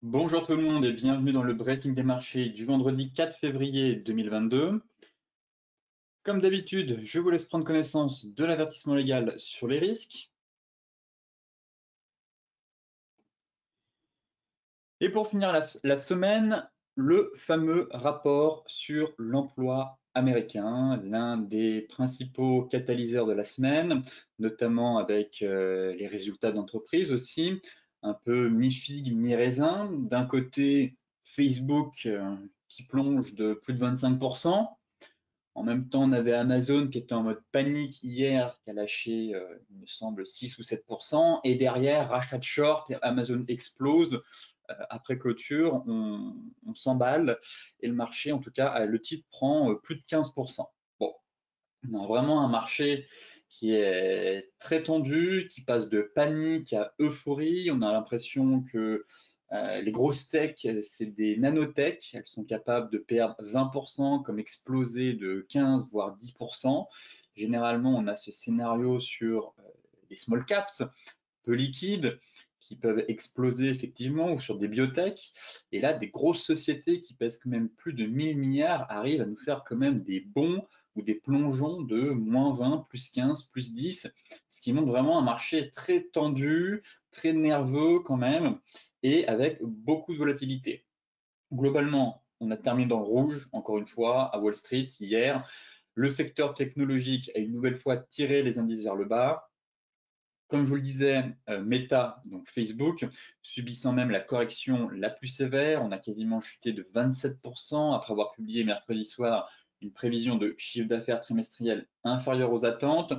Bonjour tout le monde et bienvenue dans le briefing des marchés du vendredi 4 février 2022. Comme d'habitude, je vous laisse prendre connaissance de l'avertissement légal sur les risques. Et pour finir la semaine, le fameux rapport sur l'emploi américain, l'un des principaux catalyseurs de la semaine, notamment avec les résultats d'entreprise aussi, un peu mi-figue, mi-raisin. D'un côté, Facebook qui plonge de plus de 25%. En même temps, on avait Amazon qui était en mode panique hier, qui a lâché, il me semble, 6 ou 7%. Et derrière, rachat de short, Amazon explose. Après clôture, on s'emballe. Et le marché, en tout cas, le titre prend plus de 15%. Bon, on a vraiment un marché qui est très tendu, qui passe de panique à euphorie. On a l'impression que les grosses techs, c'est des nanotech. Elles sont capables de perdre 20%, comme exploser de 15 voire 10%. Généralement, on a ce scénario sur les small caps, peu liquides, qui peuvent exploser effectivement, ou sur des biotech. Et là, des grosses sociétés qui pèsent quand même plus de 1000 milliards arrivent à nous faire quand même des bons ou des plongeons de moins 20, plus 15, plus 10, ce qui montre vraiment un marché très tendu, très nerveux quand même, et avec beaucoup de volatilité. Globalement, on a terminé dans le rouge, encore une fois, à Wall Street hier. Le secteur technologique a une nouvelle fois tiré les indices vers le bas. Comme je vous le disais, Meta, donc Facebook, subissant même la correction la plus sévère, on a quasiment chuté de 27% après avoir publié mercredi soir une prévision de chiffre d'affaires trimestriel inférieur aux attentes.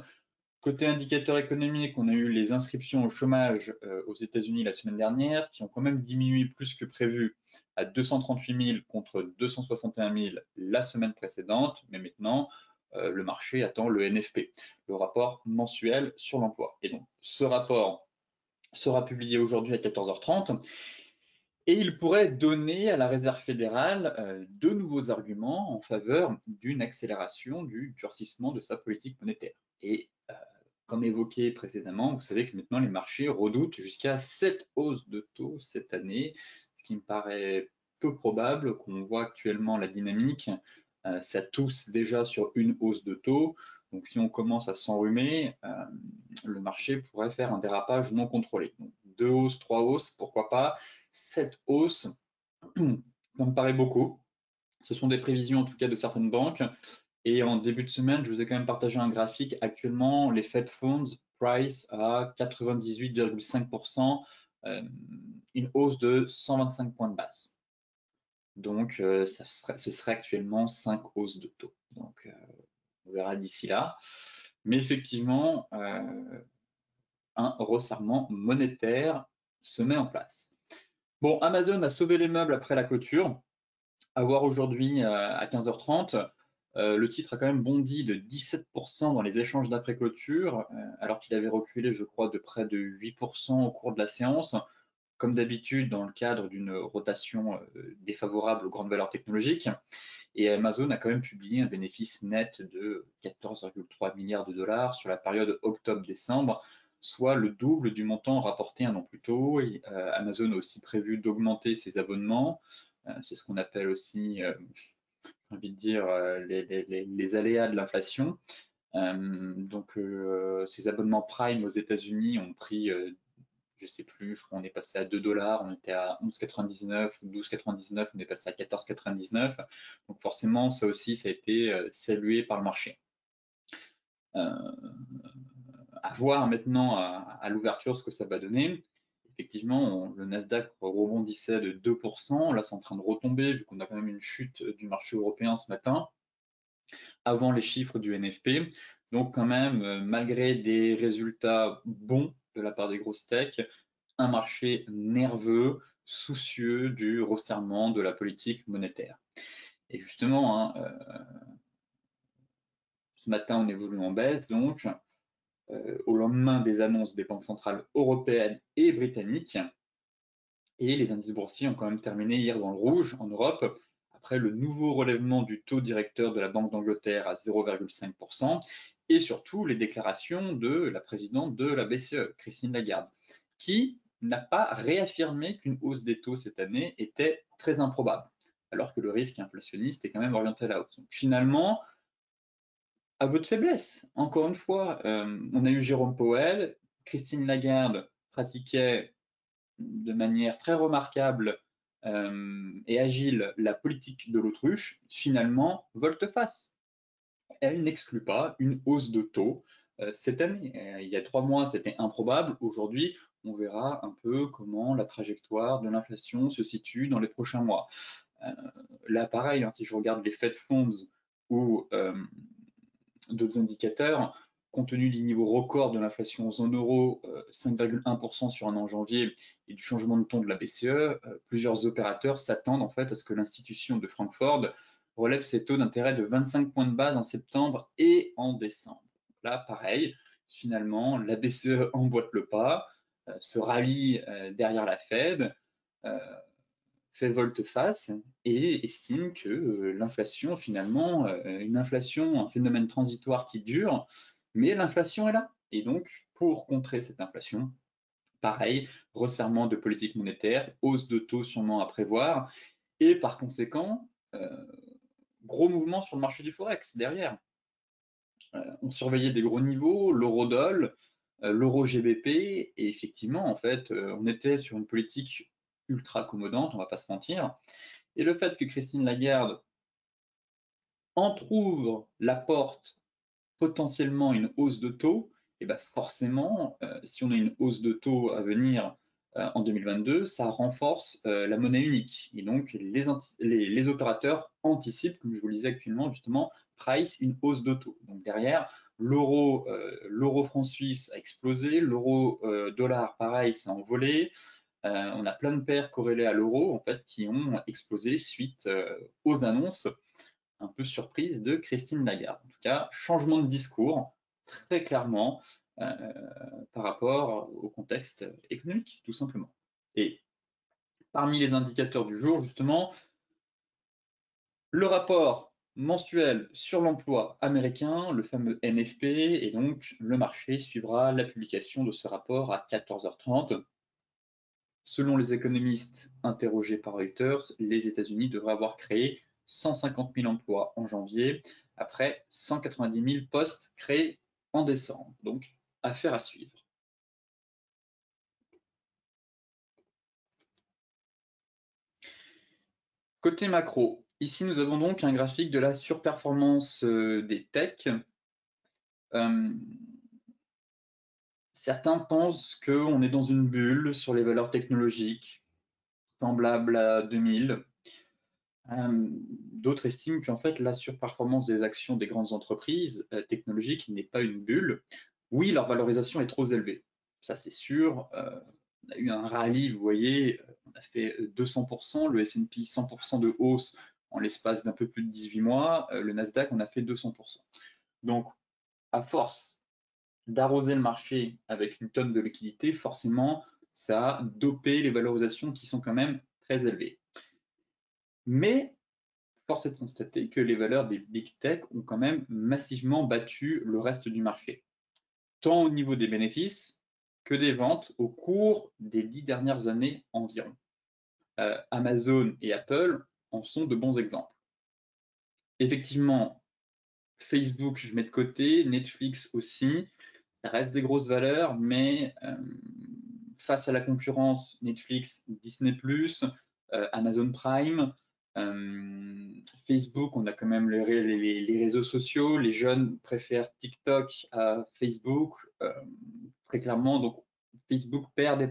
Côté indicateur économique, on a eu les inscriptions au chômage aux États-Unis la semaine dernière, qui ont quand même diminué plus que prévu à 238 000 contre 261 000 la semaine précédente, mais maintenant, le marché attend le NFP, le rapport mensuel sur l'emploi. Et donc, ce rapport sera publié aujourd'hui à 14h30 et il pourrait donner à la Réserve fédérale de nouveaux arguments en faveur d'une accélération du durcissement de sa politique monétaire. Et comme évoqué précédemment, vous savez que maintenant les marchés redoutent jusqu'à 7 hausses de taux cette année, ce qui me paraît peu probable. Qu'on voit actuellement la dynamique, ça tousse déjà sur une hausse de taux. Donc si on commence à s'enrhumer, le marché pourrait faire un dérapage non contrôlé. Donc, 2 hausses, 3 hausses, pourquoi pas. 7 hausses, ça me paraît beaucoup. Ce sont des prévisions en tout cas de certaines banques. Et en début de semaine, je vous ai quand même partagé un graphique. Actuellement, les Fed Funds price à 98,5%, une hausse de 125 points de base. Donc, ce serait actuellement 5 hausses de taux. Donc, on verra d'ici là. Mais effectivement, un resserrement monétaire se met en place. Bon, Amazon a sauvé les meubles après la clôture. À voir aujourd'hui à 15h30. Le titre a quand même bondi de 17% dans les échanges d'après-clôture, alors qu'il avait reculé, je crois, de près de 8% au cours de la séance. Comme d'habitude, dans le cadre d'une rotation défavorable aux grandes valeurs technologiques. Et Amazon a quand même publié un bénéfice net de 14,3 milliards de dollars sur la période octobre-décembre, soit le double du montant rapporté un an plus tôt. Et Amazon a aussi prévu d'augmenter ses abonnements. C'est ce qu'on appelle aussi, j'ai envie de dire, les aléas de l'inflation. Donc, ces abonnements Prime aux États-Unis ont pris, je sais plus, je crois qu'on est passé à 2 dollars, on était à 11,99 ou 12,99, on est passé à 14,99. Donc forcément, ça aussi, ça a été salué par le marché. À voir maintenant à l'ouverture ce que ça va donner. Effectivement, le Nasdaq rebondissait de 2%. Là, c'est en train de retomber vu qu'on a quand même une chute du marché européen ce matin avant les chiffres du NFP. Donc quand même, malgré des résultats bons de la part des grosses techs, un marché nerveux, soucieux du resserrement de la politique monétaire. Et justement, hein, ce matin, on évolue en baisse, donc au lendemain des annonces des banques centrales européennes et britanniques. Et les indices boursiers ont quand même terminé hier dans le rouge en Europe, après le nouveau relèvement du taux directeur de la Banque d'Angleterre à 0,5%, et surtout les déclarations de la présidente de la BCE, Christine Lagarde, qui n'a pas réaffirmé qu'une hausse des taux cette année était très improbable, alors que le risque inflationniste est quand même orienté à la hausse. Donc, finalement, aveu de faiblesse. Encore une fois, on a eu Jérôme Powell, Christine Lagarde pratiquait de manière très remarquable et agile la politique de l'autruche, finalement, volte-face. Elle n'exclut pas une hausse de taux cette année. Il y a 3 mois, c'était improbable. Aujourd'hui, on verra un peu comment la trajectoire de l'inflation se situe dans les prochains mois. Là, pareil, hein, si je regarde les Fed Funds ou d'autres indicateurs, compte tenu du niveau record de l'inflation en zone euro, 5,1% sur un an en janvier, et du changement de ton de la BCE, plusieurs opérateurs s'attendent en fait à ce que l'institution de Francfort relève ses taux d'intérêt de 25 points de base en septembre et en décembre. Là, pareil, finalement, la BCE emboîte le pas, se rallie derrière la Fed, fait volte-face et estime que l'inflation, finalement, une inflation, un phénomène transitoire qui dure, mais l'inflation est là. Et donc, pour contrer cette inflation, pareil, resserrement de politique monétaire, hausse de taux sûrement à prévoir, et par conséquent, gros mouvement sur le marché du Forex derrière. On surveillait des gros niveaux, l'euro-doll, l'euro-GBP, et effectivement, en fait, on était sur une politique ultra accommodante, on ne va pas se mentir. Et le fait que Christine Lagarde entrouvre la porte potentiellement une hausse de taux, et ben forcément, si on a une hausse de taux à venir en 2022, ça renforce la monnaie unique. Et donc, les opérateurs anticipent, comme je vous le disais actuellement, justement, price une hausse de taux. Donc derrière, l'euro franc suisse a explosé, l'euro dollar, pareil, s'est envolé. On a plein de paires corrélées à l'euro, en fait, qui ont explosé suite aux annonces un peu surprise de Christine Lagarde. En tout cas, changement de discours, très clairement, par rapport au contexte économique, tout simplement. Et parmi les indicateurs du jour, justement, le rapport mensuel sur l'emploi américain, le fameux NFP, et donc le marché suivra la publication de ce rapport à 14h30. Selon les économistes interrogés par Reuters, les États-Unis devraient avoir créé 150 000 emplois en janvier, après 190 000 postes créés en décembre. Donc, affaire à suivre. Côté macro, ici nous avons donc un graphique de la surperformance des techs. Certains pensent qu'on est dans une bulle sur les valeurs technologiques, semblable à 2000. D'autres estiment qu'en fait, la surperformance des actions des grandes entreprises technologiques n'est pas une bulle. Oui, leur valorisation est trop élevée. Ça, c'est sûr. On a eu un rallye, vous voyez, on a fait 200%, le S&P 100% de hausse en l'espace d'un peu plus de 18 mois. Le Nasdaq, on a fait 200%. Donc, à force d'arroser le marché avec une tonne de liquidité, forcément, ça a dopé les valorisations qui sont quand même très élevées. Mais force est de constater que les valeurs des big tech ont quand même massivement battu le reste du marché, tant au niveau des bénéfices que des ventes au cours des 10 dernières années environ. Amazon et Apple en sont de bons exemples. Effectivement, Facebook, je mets de côté, Netflix aussi, ça reste des grosses valeurs, mais face à la concurrence, Netflix, Disney+, Amazon Prime, Facebook, on a quand même les réseaux sociaux, les jeunes préfèrent TikTok à Facebook, très clairement, donc Facebook perd des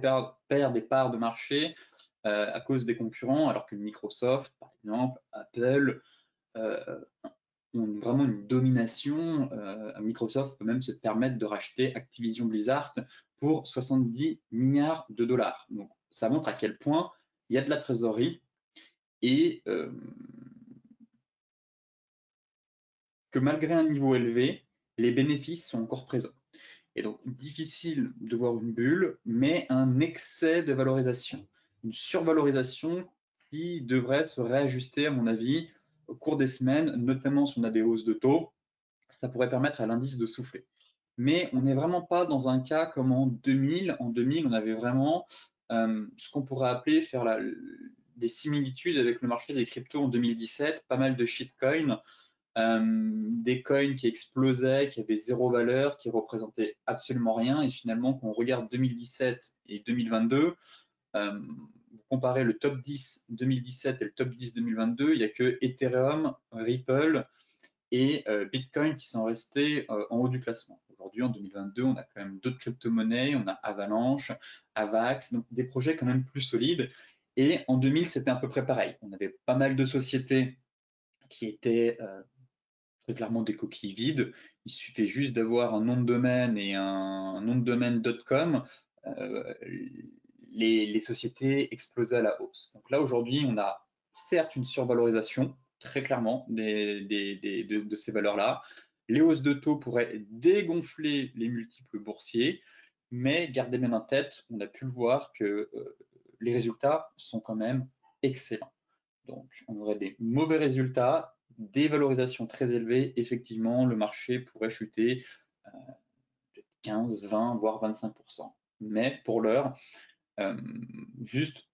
parts de marché à cause des concurrents, alors que Microsoft, par exemple, Apple, ont vraiment une domination. Microsoft peut même se permettre de racheter Activision Blizzard pour 70 milliards de dollars. Donc ça montre à quel point il y a de la trésorerie et que malgré un niveau élevé, les bénéfices sont encore présents. Et donc difficile de voir une bulle, mais un excès de valorisation, une survalorisation qui devrait se réajuster, à mon avis, au cours des semaines, notamment si on a des hausses de taux. Ça pourrait permettre à l'indice de souffler. Mais on n'est vraiment pas dans un cas comme en 2000. En 2000, on avait vraiment ce qu'on pourrait appeler faire des similitudes avec le marché des cryptos en 2017, pas mal de shitcoins, des coins qui explosaient, qui avaient zéro valeur, qui représentaient absolument rien, et finalement, quand on regarde 2017 et 2022, vous comparez le top 10 2017 et le top 10 2022, il n'y a que Ethereum, Ripple et Bitcoin qui sont restés en haut du classement. Aujourd'hui, en 2022, on a quand même d'autres crypto-monnaies, on a Avalanche, Avax, donc des projets quand même plus solides. Et en 2000, c'était à peu près pareil. On avait pas mal de sociétés qui étaient très clairement des coquilles vides. Il suffit juste d'avoir un nom de domaine et un nom de domaine.com. Les sociétés explosaient à la hausse. Donc là, aujourd'hui, on a certes une survalorisation, très clairement, de ces valeurs-là. Les hausses de taux pourraient dégonfler les multiples boursiers, mais gardez bien en tête, on a pu le voir que les résultats sont quand même excellents. Donc, on aurait des mauvais résultats, des valorisations très élevées. Effectivement, le marché pourrait chuter de 15, 20, voire 25%. Mais pour l'heure, juste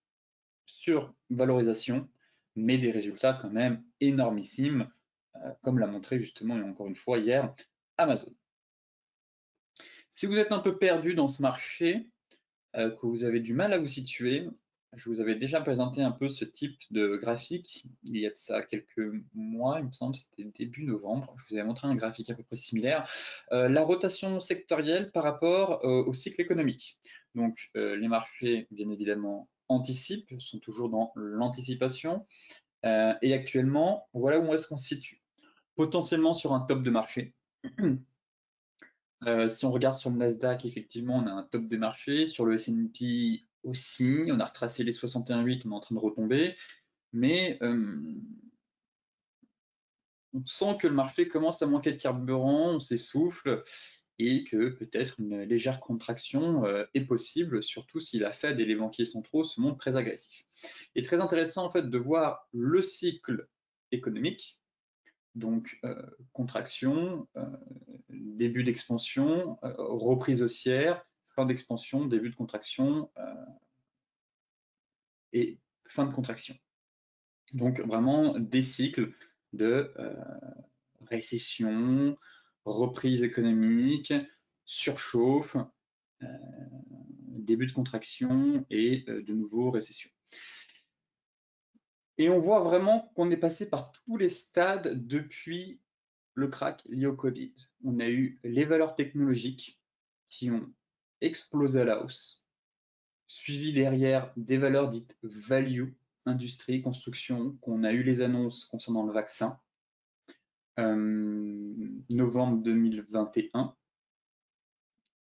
sur valorisation, mais des résultats quand même énormissimes, comme l'a montré justement, et encore une fois hier, Amazon. Si vous êtes un peu perdu dans ce marché, que vous avez du mal à vous situer, je vous avais déjà présenté un peu ce type de graphique il y a de ça quelques mois, il me semble, c'était début novembre. Je vous avais montré un graphique à peu près similaire. La rotation sectorielle par rapport au cycle économique. Donc, les marchés, bien évidemment, anticipent, sont toujours dans l'anticipation. Et actuellement, voilà où est-ce qu'on se situe. Potentiellement sur un top de marché. Si on regarde sur le Nasdaq, effectivement, on a un top des marchés. Sur le S&P aussi, on a retracé les 61,8, on est en train de retomber. Mais on sent que le marché commence à manquer de carburant, on s'essouffle et que peut-être une légère contraction est possible, surtout si la Fed et les banquiers centraux se montrent très agressifs. Et très intéressant en fait de voir le cycle économique, donc contraction, début d'expansion, reprise haussière, fin d'expansion, début de contraction et fin de contraction. Donc vraiment des cycles de récession, reprise économique, surchauffe, début de contraction et de nouveau récession. Et on voit vraiment qu'on est passé par tous les stades depuis le crack lié au Covid. On a eu les valeurs technologiques qui ont explosé à la hausse, suivi derrière des valeurs dites value, industrie, construction, qu'on a eu les annonces concernant le vaccin, novembre 2021.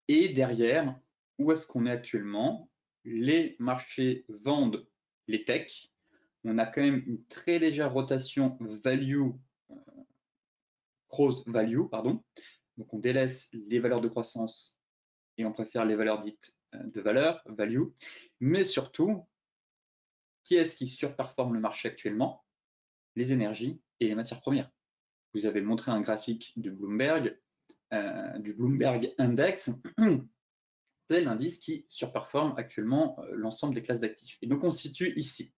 Et derrière, où est-ce qu'on est actuellement? Les marchés vendent les techs. On a quand même une très légère rotation value, gross value, pardon. Donc on délaisse les valeurs de croissance et on préfère les valeurs dites de valeur, value. Mais surtout, qui est-ce qui surperforme le marché actuellement? Les énergies et les matières premières. Vous avez montré un graphique de Bloomberg, du Bloomberg Index. C'est l'indice qui surperforme actuellement l'ensemble des classes d'actifs. Et donc on se situe ici.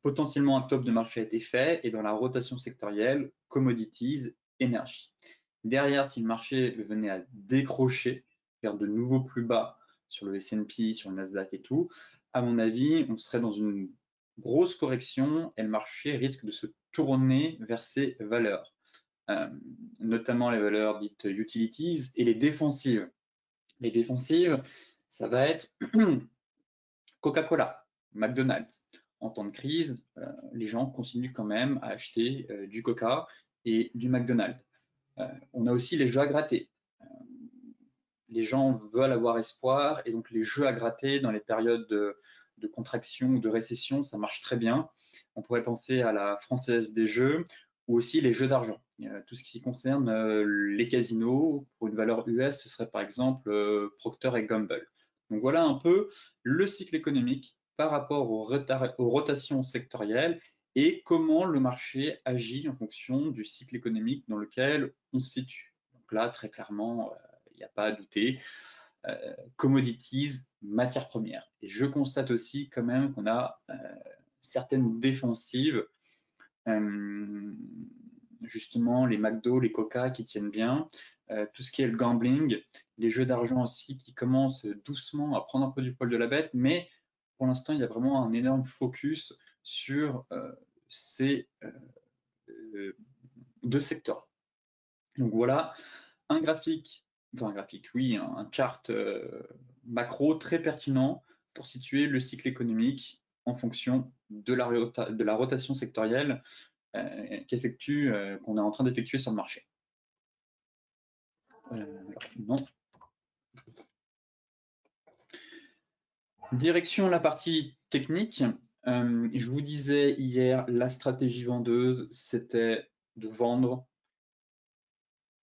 Potentiellement un top de marché a été fait et dans la rotation sectorielle, commodities, énergie. Derrière, si le marché venait à décrocher vers de nouveaux plus bas sur le S&P, sur le Nasdaq et tout, à mon avis, on serait dans une grosse correction et le marché risque de se tourner vers ces valeurs, notamment les valeurs dites utilities et les défensives. Les défensives, ça va être Coca-Cola, McDonald's. En temps de crise, les gens continuent quand même à acheter du Coca et du McDonald's. On a aussi les jeux à gratter. Les gens veulent avoir espoir et donc les jeux à gratter dans les périodes de contraction ou de récession, ça marche très bien. On pourrait penser à la Française des Jeux ou aussi les jeux d'argent. Tout ce qui concerne les casinos, pour une valeur US, ce serait par exemple Procter & Gamble. Donc voilà un peu le cycle économique par rapport aux rotations sectorielles et comment le marché agit en fonction du cycle économique dans lequel on se situe. Donc là, très clairement, il n'y a pas à douter. Commodities matières premières. Et je constate aussi quand même qu'on a certaines défensives, justement les McDo, les Coca qui tiennent bien, tout ce qui est le gambling, les jeux d'argent aussi qui commencent doucement à prendre un peu du poil de la bête, mais pour l'instant il y a vraiment un énorme focus sur ces deux secteurs. Donc voilà, un graphique, oui, un chart macro très pertinent pour situer le cycle économique en fonction de la rotation sectorielle qu'on est en train d'effectuer sur le marché. Non. Direction la partie technique. Je vous disais hier, la stratégie vendeuse, c'était de vendre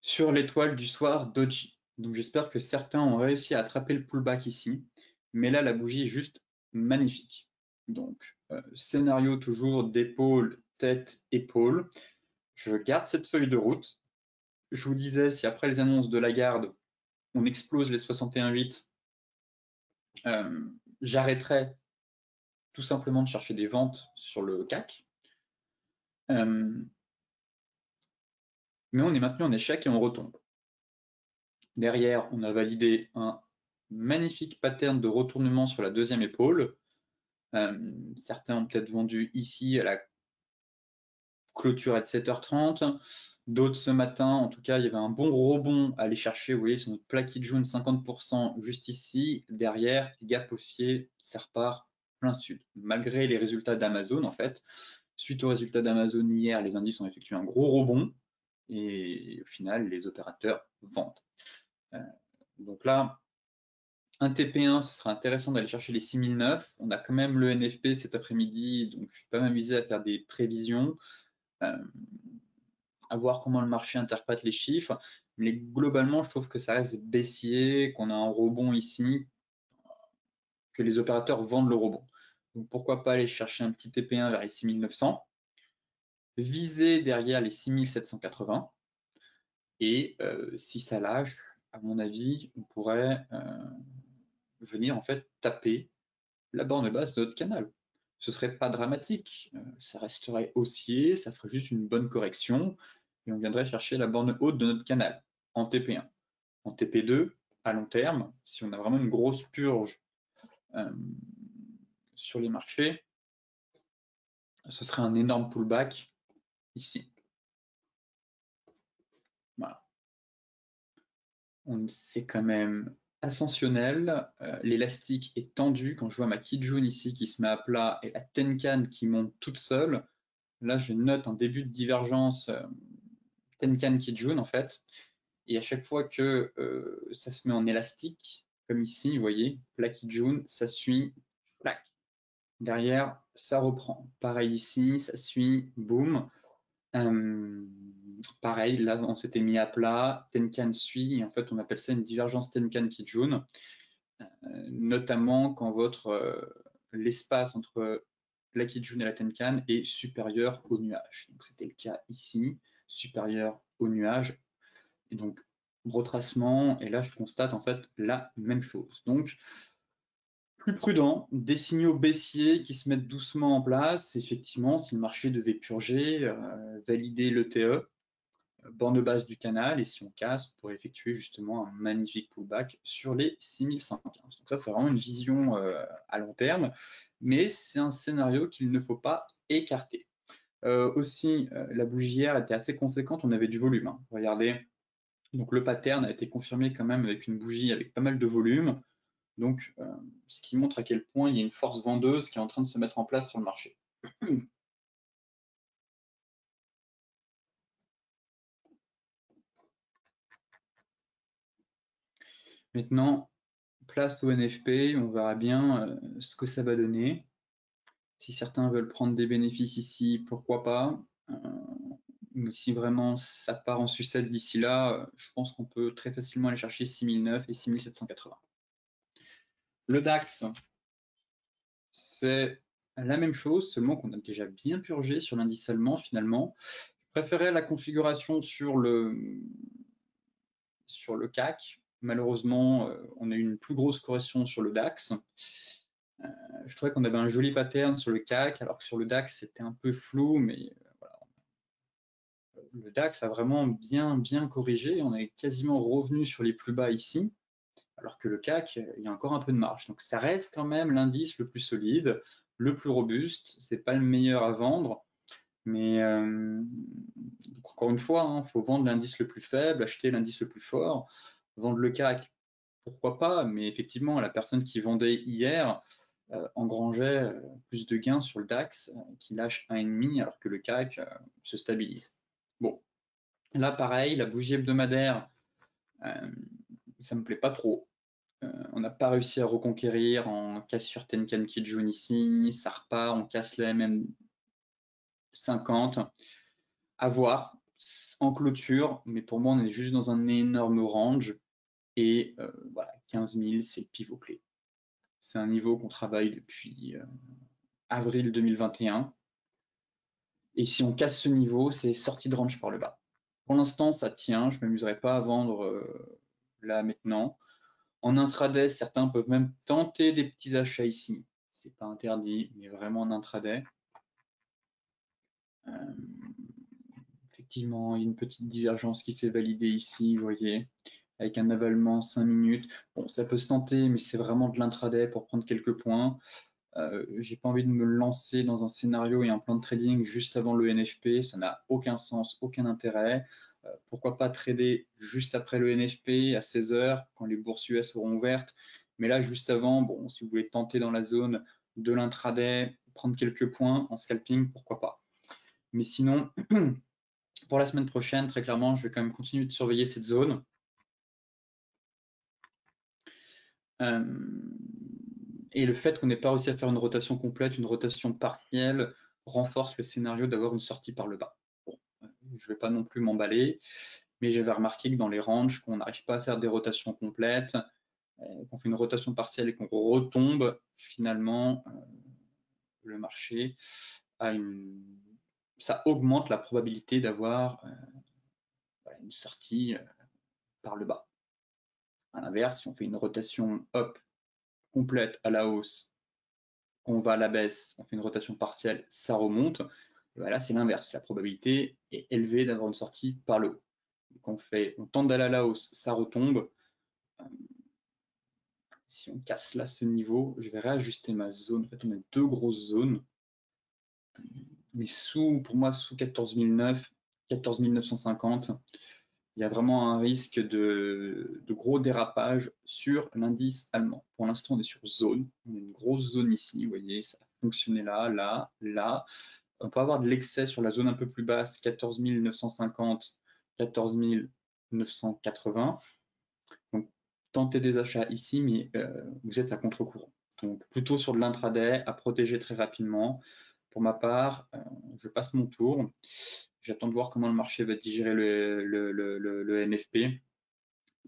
sur l'étoile du soir Doji. Donc j'espère que certains ont réussi à attraper le pullback ici, mais là la bougie est juste magnifique. Donc scénario toujours d'épaule, tête, épaule. Je garde cette feuille de route. Je vous disais, si après les annonces de Lagarde, on explose les 61,8, j'arrêterai tout simplement de chercher des ventes sur le CAC. Mais on est maintenu en échec et on retombe. Derrière, on a validé un magnifique pattern de retournement sur la deuxième épaule. Certains ont peut-être vendu ici à la clôture à 7h30. D'autres ce matin, en tout cas, il y avait un bon rebond à aller chercher. Vous voyez, sur notre plaquette jaune, 50% juste ici. Derrière, gap haussier, ça repart plein sud. Malgré les résultats d'Amazon, en fait, suite aux résultats d'Amazon hier, les indices ont effectué un gros rebond. Et au final, les opérateurs vendent. Donc là, un TP1, ce sera intéressant d'aller chercher les 6009. On a quand même le NFP cet après-midi, donc je ne suis pas m'amuser à faire des prévisions, à voir comment le marché interprète les chiffres. Mais globalement, je trouve que ça reste baissier, qu'on a un rebond ici, que les opérateurs vendent le rebond. Donc pourquoi pas aller chercher un petit TP1 vers les 6900, viser derrière les 6780, et si ça lâche, à mon avis, on pourrait venir en fait taper la borne basse de notre canal. Ce serait pas dramatique, ça resterait haussier, ça ferait juste une bonne correction et on viendrait chercher la borne haute de notre canal en TP1. En TP2, à long terme, si on a vraiment une grosse purge sur les marchés, ce serait un énorme pullback ici. Voilà. C'est quand même ascensionnel, l'élastique est tendu. Quand je vois ma Kijun ici qui se met à plat et la Tenkan qui monte toute seule, là je note un début de divergence Tenkan Kijun en fait, et à chaque fois que ça se met en élastique, comme ici, vous voyez, la Kijun, ça suit, plaque. Derrière, ça reprend. Pareil ici, ça suit, boum. Pareil, là, on s'était mis à plat, Tenkan suit, et en fait, on appelle ça une divergence Tenkan-Kijun, notamment quand l'espace entre la Kijun et la Tenkan est supérieur au nuage. Donc, c'était le cas ici, supérieur au nuage. Et donc, retracement, et là, je constate en fait la même chose. Donc, plus prudent, des signaux baissiers qui se mettent doucement en place. Effectivement, si le marché devait purger, valider l'ETE, borne basse du canal, et si on casse, on pourrait effectuer justement un magnifique pullback sur les 6115. Donc ça, c'est vraiment une vision à long terme, mais c'est un scénario qu'il ne faut pas écarter. Aussi, la bougie hier était assez conséquente, on avait du volume. Hein. Regardez, donc le pattern a été confirmé quand même avec une bougie avec pas mal de volume. Donc, ce qui montre à quel point il y a une force vendeuse qui est en train de se mettre en place sur le marché. Maintenant, place au NFP, on verra bien ce que ça va donner. Si certains veulent prendre des bénéfices ici, pourquoi pas. Mais si vraiment ça part en sucette d'ici là, je pense qu'on peut très facilement aller chercher 6009 et 6780. Le DAX, c'est la même chose, seulement qu'on a déjà bien purgé sur l'indice allemand finalement. Je préférais la configuration sur le CAC, malheureusement, on a eu une plus grosse correction sur le DAX. Je trouvais qu'on avait un joli pattern sur le CAC, alors que sur le DAX, c'était un peu flou, mais voilà. Le DAX a vraiment bien corrigé. On est quasiment revenu sur les plus bas ici, alors que le CAC, il y a encore un peu de marge. Donc ça reste quand même l'indice le plus solide, le plus robuste. C'est pas le meilleur à vendre, mais encore une fois, il faut vendre l'indice le plus faible, acheter l'indice le plus fort, vendre le CAC, pourquoi pas, mais effectivement, la personne qui vendait hier engrangeait plus de gains sur le DAX qui lâche 1,5 alors que le CAC se stabilise. Bon, là pareil, la bougie hebdomadaire, ça me plaît pas trop. On n'a pas réussi à reconquérir, en casse sur Tenkan Kijun ici, ça repart, on casse les MM50. À voir en clôture, mais pour moi, on est juste dans un énorme range. Et voilà, 15 000, c'est le pivot clé. C'est un niveau qu'on travaille depuis avril 2021. Et si on casse ce niveau, c'est sortie de range par le bas. Pour l'instant, ça tient. Je ne m'amuserai pas à vendre là maintenant. En intraday, certains peuvent même tenter des petits achats ici. C'est pas interdit, mais vraiment en intraday. Effectivement, il y a une petite divergence qui s'est validée ici, vous voyez, avec un avalement 5 minutes. Bon, ça peut se tenter, mais c'est vraiment de l'intraday pour prendre quelques points. J'ai pas envie de me lancer dans un scénario et un plan de trading juste avant le NFP, ça n'a aucun sens, aucun intérêt. Pourquoi pas trader juste après le NFP à 16 h quand les bourses US seront ouvertes, mais là juste avant, bon, si vous voulez tenter dans la zone de l'intraday, prendre quelques points en scalping, pourquoi pas. Mais sinon, pour la semaine prochaine, très clairement, je vais quand même continuer de surveiller cette zone. Et le fait qu'on n'ait pas réussi à faire une rotation complète, une rotation partielle, renforce le scénario d'avoir une sortie par le bas. Bon, je ne vais pas non plus m'emballer, mais j'avais remarqué que dans les ranges, qu'on n'arrive pas à faire des rotations complètes, qu'on fait une rotation partielle et qu'on retombe, finalement, le marché a ça augmente la probabilité d'avoir une sortie par le bas. À l'inverse, si on fait une rotation hop complète à la hausse, on va à la baisse, on fait une rotation partielle, ça remonte. Et voilà, c'est l'inverse. La probabilité est élevée d'avoir une sortie par le haut. Donc on tente d'aller à la hausse, ça retombe. Si on casse là ce niveau, je vais réajuster ma zone. En fait, on a deux grosses zones. Mais pour moi, sous 14 009, 14 950, il y a vraiment un risque de gros dérapage sur l'indice allemand. Pour l'instant, on est sur zone. On a une grosse zone ici. Vous voyez, ça a fonctionné là, là, là. On peut avoir de l'excès sur la zone un peu plus basse, 14 950, 14 980. Donc, tentez des achats ici, mais vous êtes à contre-courant. Donc, plutôt sur de l'intraday, à protéger très rapidement. Pour ma part, je passe mon tour. J'attends de voir comment le marché va digérer le NFP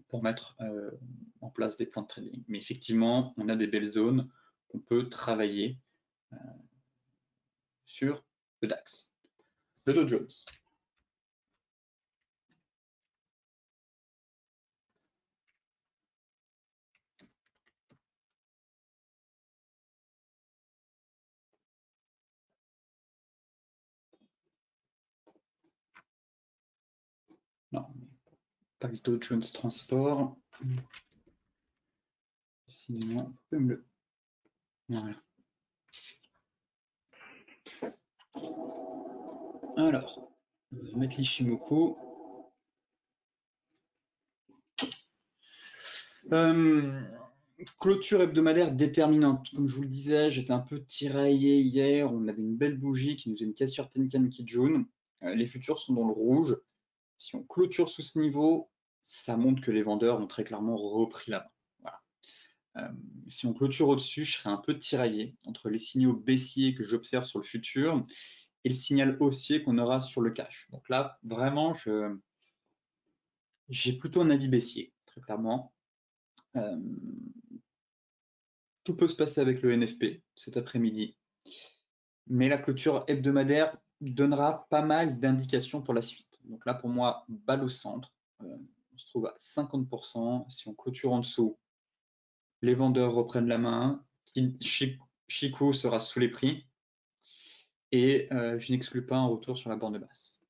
pour mettre en place des plans de trading. Mais effectivement, on a des belles zones qu'on peut travailler sur le DAX. Le Dow Jones. Non, pas le Dow Jones Transport. Sinon, vous pouvez me le... Voilà. Alors, on va mettre l'Ishimoku. Clôture hebdomadaire déterminante. Comme je vous le disais, j'étais un peu tiraillé hier. On avait une belle bougie qui nous faisait une cassure Tenkan Kijun. Les futurs sont dans le rouge. Si on clôture sous ce niveau, ça montre que les vendeurs ont très clairement repris la main. Voilà. Si on clôture au-dessus, je serais un peu tiraillé entre les signaux baissiers que j'observe sur le futur et le signal haussier qu'on aura sur le cash. Donc là, vraiment, j'ai plutôt un avis baissier, très clairement. Tout peut se passer avec le NFP cet après-midi, mais la clôture hebdomadaire donnera pas mal d'indications pour la suite. Donc là, pour moi, balle au centre. se trouve à 50%. Si on clôture en dessous, les vendeurs reprennent la main, Chico sera sous les prix, et je n'exclus pas un retour sur la borne basse.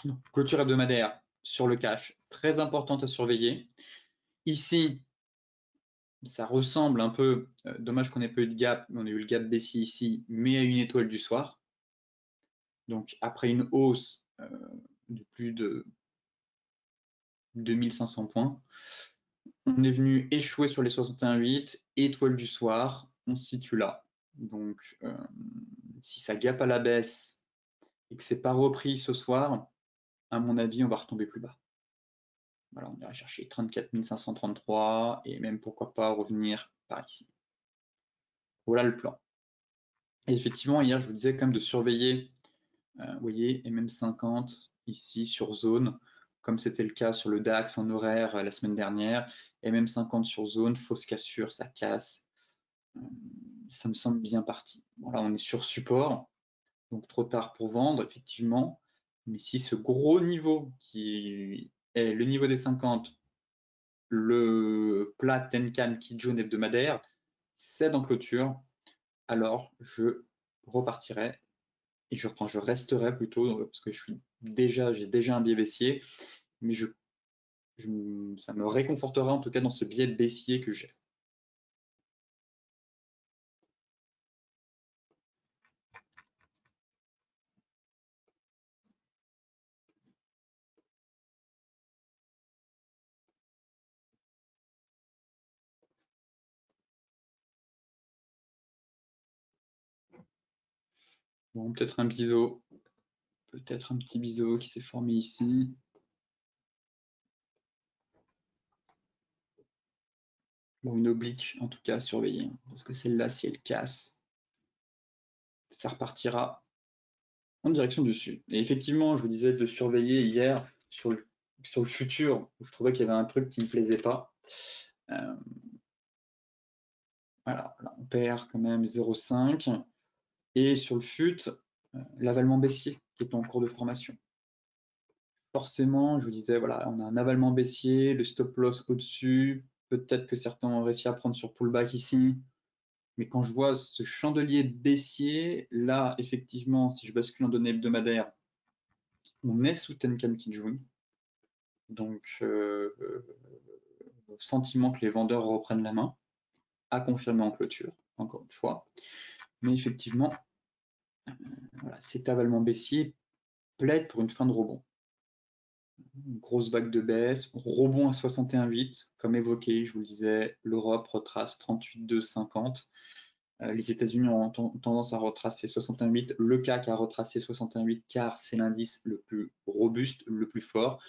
Donc, clôture hebdomadaire sur le cash, très importante à surveiller. Ici, ça ressemble un peu, dommage qu'on ait pas eu de gap, on a eu le gap baissier ici, mais à une étoile du soir. Donc après une hausse de plus de 2500 points, on est venu échouer sur les 61,8, étoile du soir, on se situe là. Donc si ça gape à la baisse et que c'est pas repris ce soir, à mon avis, on va retomber plus bas. Voilà, on ira chercher 34 533 et même pourquoi pas revenir par ici. Voilà le plan. Et effectivement, hier, je vous disais quand même de surveiller, vous voyez, MM50 ici sur zone, comme c'était le cas sur le DAX en horaire la semaine dernière. MM50 sur zone, fausse cassure, ça casse. Ça me semble bien parti. Voilà, on est sur support, donc trop tard pour vendre, effectivement. Mais si ce gros niveau qui est le niveau des 50, le plat Tenkan Kijun hebdomadaire, cède en clôture, alors je repartirai et je resterai plutôt parce que j'ai déjà un biais baissier, mais ça me réconfortera en tout cas dans ce biais baissier que j'ai. Bon, peut-être un biseau, peut-être un petit biseau qui s'est formé ici. Bon, une oblique en tout cas à surveiller, parce que celle-là, si elle casse, ça repartira en direction du sud. Et effectivement, je vous disais de surveiller hier sur le futur, où je trouvais qu'il y avait un truc qui ne me plaisait pas. Voilà, là, on perd quand même 0,5. Et sur le FUT, l'avalement baissier qui est en cours de formation. Forcément, je vous disais, voilà, on a un avalement baissier, le stop loss au-dessus, peut-être que certains ont réussi à prendre sur pullback ici, mais quand je vois ce chandelier baissier, là, effectivement, si je bascule en données hebdomadaires, on est sous Tenkan Kijun, donc sentiment que les vendeurs reprennent la main, à confirmer en clôture, encore une fois, mais effectivement, voilà, cet avalement baissier plaide pour une fin de rebond. Une grosse vague de baisse, rebond à 61,8, comme évoqué, je vous le disais, l'Europe retrace 38,250. Les États-Unis ont tendance à retracer 61,8, le CAC a retracé 61,8 car c'est l'indice le plus robuste, le plus fort.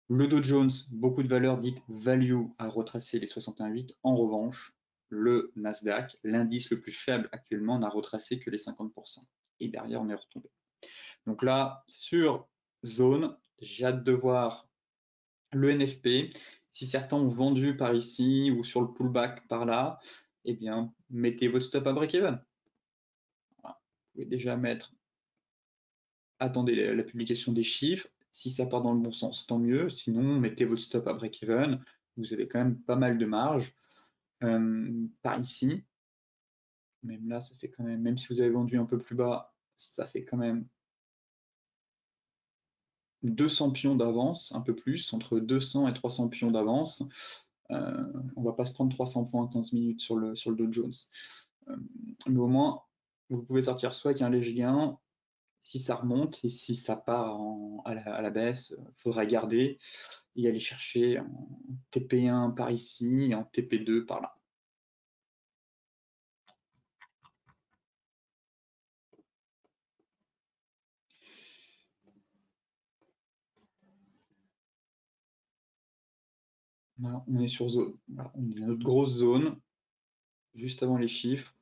Le Dow Jones, beaucoup de valeurs dites value, a retracé les 61,8. En revanche, le Nasdaq, l'indice le plus faible actuellement, n'a retracé que les 50%. Et derrière, on est retombé. Donc là, sur zone, j'ai hâte de voir le NFP. Si certains ont vendu par ici ou sur le pullback par là, eh bien, mettez votre stop à break-even. Voilà. Vous pouvez déjà mettre, attendez la publication des chiffres. Si ça part dans le bon sens, tant mieux. Sinon, mettez votre stop à break-even. Vous avez quand même pas mal de marge. Par ici, même là, ça fait quand même, même si vous avez vendu un peu plus bas, ça fait quand même 200 pions d'avance, un peu plus, entre 200 et 300 pions d'avance. On va pas se prendre 300 points en 15 minutes sur le Dow Jones. Mais au moins, vous pouvez sortir soit avec un léger gain, si ça remonte, et si ça part à la baisse, il faudra garder et aller chercher en TP1 par ici et en TP2 par là. Voilà, on est sur zone. Voilà, on est dans notre grosse zone, juste avant les chiffres.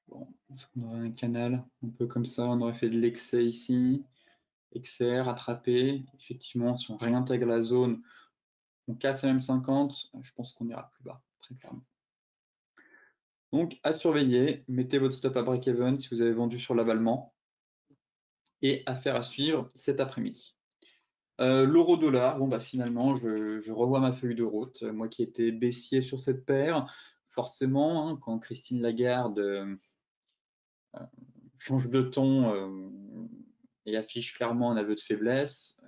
Bon, on aurait un canal un peu comme ça, on aurait fait de l'excès ici. XR attrapé. Effectivement, si on réintègre la zone, on casse la M50, je pense qu'on ira plus bas, très clairement. Donc, à surveiller, mettez votre stop à break-even si vous avez vendu sur l'avalement. Et affaire à suivre cet après-midi. L'euro-dollar, bon bah finalement, je revois ma feuille de route. Moi qui étais baissier sur cette paire, forcément, hein, quand Christine Lagarde change de ton et affiche clairement un aveu de faiblesse,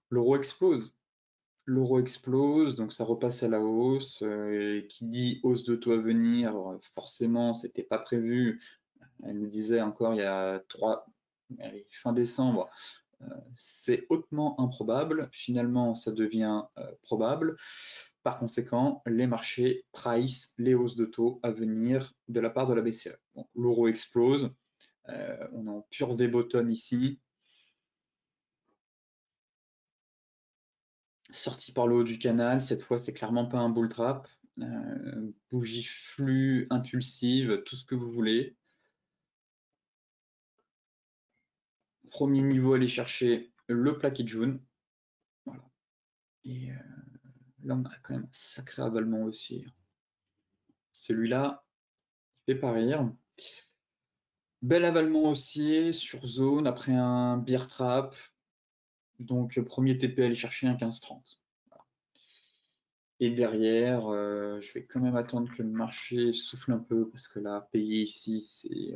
l'euro explose. L'euro explose, donc ça repasse à la hausse. Qui dit hausse de taux à venir, forcément, c'était pas prévu. Elle nous disait encore il y a fin décembre, c'est hautement improbable. Finalement, ça devient probable. Par conséquent, les marchés price les hausses de taux à venir de la part de la BCE. Bon, l'euro explose. On est en pure V-bottom ici. Sorti par le haut du canal, cette fois c'est clairement pas un bull trap. Bougie flux impulsive, tout ce que vous voulez. Premier niveau, aller chercher le plaquet jaune. Voilà. Et là, on a quand même un sacré avalement haussier. Celui-là, il fait pas rire. Bel avalement haussier sur zone après un bear trap. Donc, premier TP, aller chercher un 15,30. Et derrière, je vais quand même attendre que le marché souffle un peu parce que là, payer ici, c'est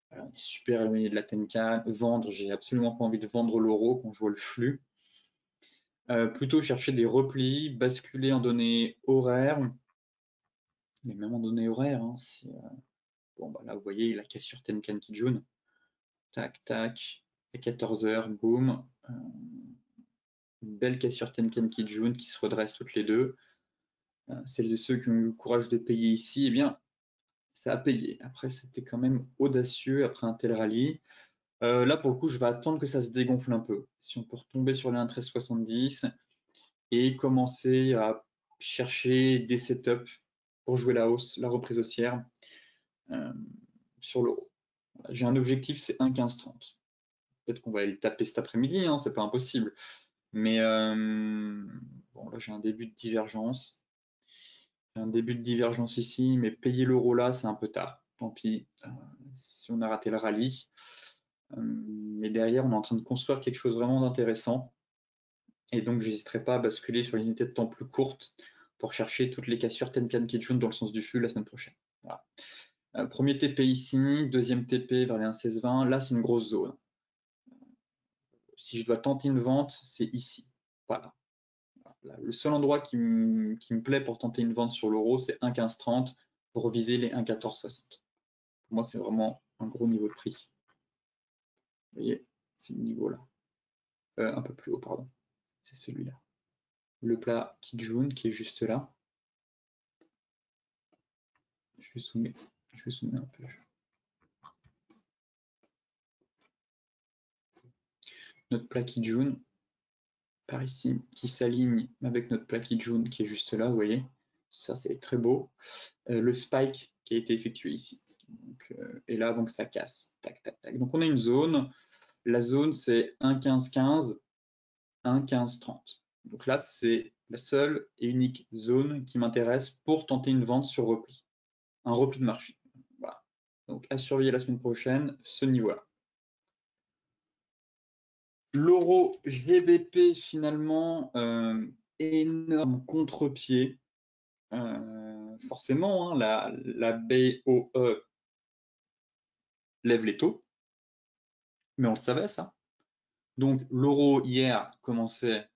voilà, on est super éloigné de la Tenkan. Vendre, j'ai absolument pas envie de vendre l'euro quand je vois le flux. Plutôt chercher des replis, basculer en données horaires. Mais même en données horaires, hein, bon, bah là, vous voyez, il a casse sur Tenkan Kijun. Tac, tac. À 14h, boum. Une belle caisse sur Tenkan Kijun qui se redressent toutes les deux. Celles et ceux qui ont eu le courage de payer ici, eh bien, ça a payé. Après, c'était quand même audacieux après un tel rallye. Là, pour le coup, je vais attendre que ça se dégonfle un peu. Si on peut retomber sur les 1,1370 et commencer à chercher des setups pour jouer la hausse, la reprise haussière sur l'euro. J'ai un objectif, c'est 1,1530. Peut-être qu'on va aller le taper cet après-midi, hein, c'est pas impossible. Mais bon, là, j'ai un début de divergence. J'ai un début de divergence ici, mais payer l'euro là, c'est un peu tard. Tant pis, si on a raté le rallye. Mais derrière, on est en train de construire quelque chose vraiment d'intéressant. Et donc, je n'hésiterai pas à basculer sur les unités de temps plus courtes pour chercher toutes les cassures Tenkan Kijun dans le sens du flux la semaine prochaine. Voilà. Premier TP ici, deuxième TP vers les 1,1620. Là, c'est une grosse zone. Si je dois tenter une vente, c'est ici. Voilà. Le seul endroit qui me plaît pour tenter une vente sur l'euro, c'est 1,1530 pour viser les 1,1460. Pour moi, c'est vraiment un gros niveau de prix. Vous voyez, c'est le niveau-là. Un peu plus haut, pardon. C'est celui-là. Le plat Kijun qui est juste là. Je vais zoomer un peu. Notre plat Kijun, par ici, qui s'aligne avec notre plat Kijun qui est juste là, vous voyez. Ça, c'est très beau. Le spike qui a été effectué ici. Donc, et là, donc ça casse. Tac, tac, tac. Donc, on a une zone. La zone, c'est 1,1515, 1,1530. Donc là, c'est la seule et unique zone qui m'intéresse pour tenter une vente sur repli. Un repli de marché. Voilà. Donc, à surveiller la semaine prochaine, ce niveau-là. L'euro GBP, finalement, énorme contre-pied. Forcément, hein, la BOE lève les taux, mais on le savait ça. Donc l'euro hier commençait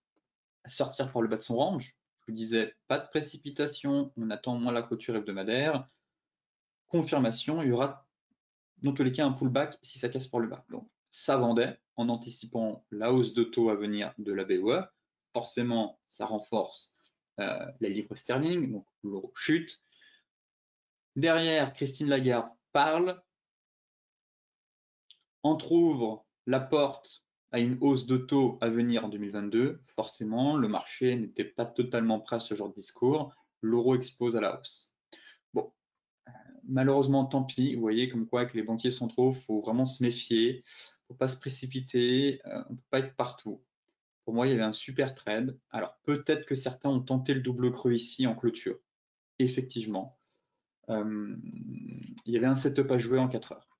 à sortir par le bas de son range. Je vous disais, pas de précipitation, on attend au moins la clôture hebdomadaire. Confirmation, il y aura dans tous les cas un pullback si ça casse par le bas. Donc ça vendait en anticipant la hausse de taux à venir de la BOE. Forcément, ça renforce la livre sterling, donc l'euro chute. Derrière, Christine Lagarde parle, entrouvre la porte à une hausse de taux à venir en 2022. Forcément, le marché n'était pas totalement prêt à ce genre de discours. L'euro explose à la hausse. Bon, malheureusement, tant pis. Vous voyez, comme quoi, avec les banquiers centraux, il faut vraiment se méfier. Il ne faut pas se précipiter. On ne peut pas être partout. Pour moi, il y avait un super trade. Alors, peut-être que certains ont tenté le double creux ici en clôture. Effectivement. Il y avait un setup à jouer en 4 heures.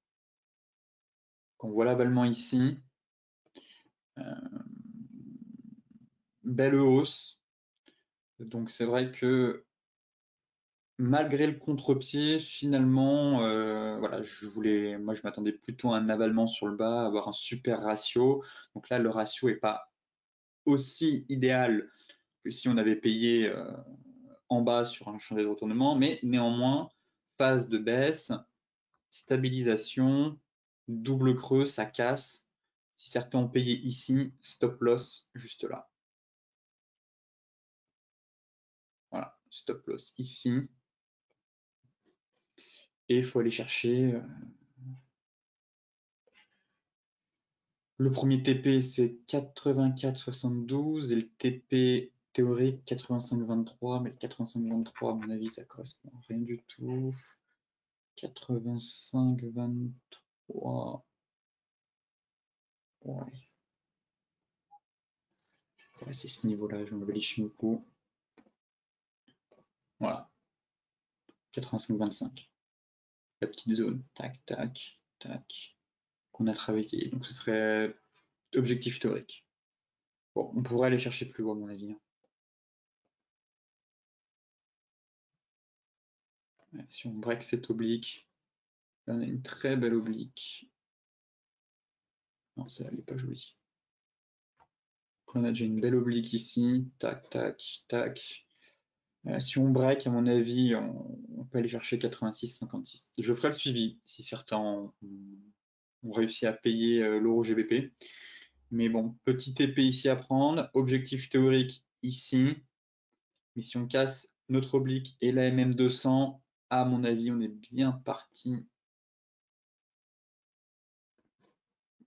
Qu'on voit l'abalement ici. Belle hausse. Donc, c'est vrai que malgré le contre-pied, finalement, voilà, moi je m'attendais plutôt à un avalement sur le bas, avoir un super ratio. Donc là, le ratio n'est pas aussi idéal que si on avait payé en bas sur un chantier de retournement, mais néanmoins, phase de baisse, stabilisation, double creux, ça casse. Si certains ont payé ici, stop loss juste là. Voilà, stop loss ici. Et il faut aller chercher. Le premier TP, c'est 84,72 et le TP théorique 85,23. Mais le 85,23, à mon avis, ça correspond à rien du tout. 85,23. Ouais. Ouais, c'est ce niveau-là, je m'appelle Ishimoku. Voilà. 85,25. La petite zone. Tac, tac, tac. Qu'on a travaillé. Donc ce serait objectif théorique. Bon, on pourrait aller chercher plus haut, à mon avis. Ouais, si on break cette oblique, là, on a une très belle oblique. Non, ça n'est pas joli. On a déjà une belle oblique ici. Tac, tac, tac. Si on break, à mon avis, on peut aller chercher 86,56. Je ferai le suivi si certains ont réussi à payer l'euro GBP. Mais bon, petit TP ici à prendre. Objectif théorique ici. Mais si on casse notre oblique et la MM200, à mon avis, on est bien parti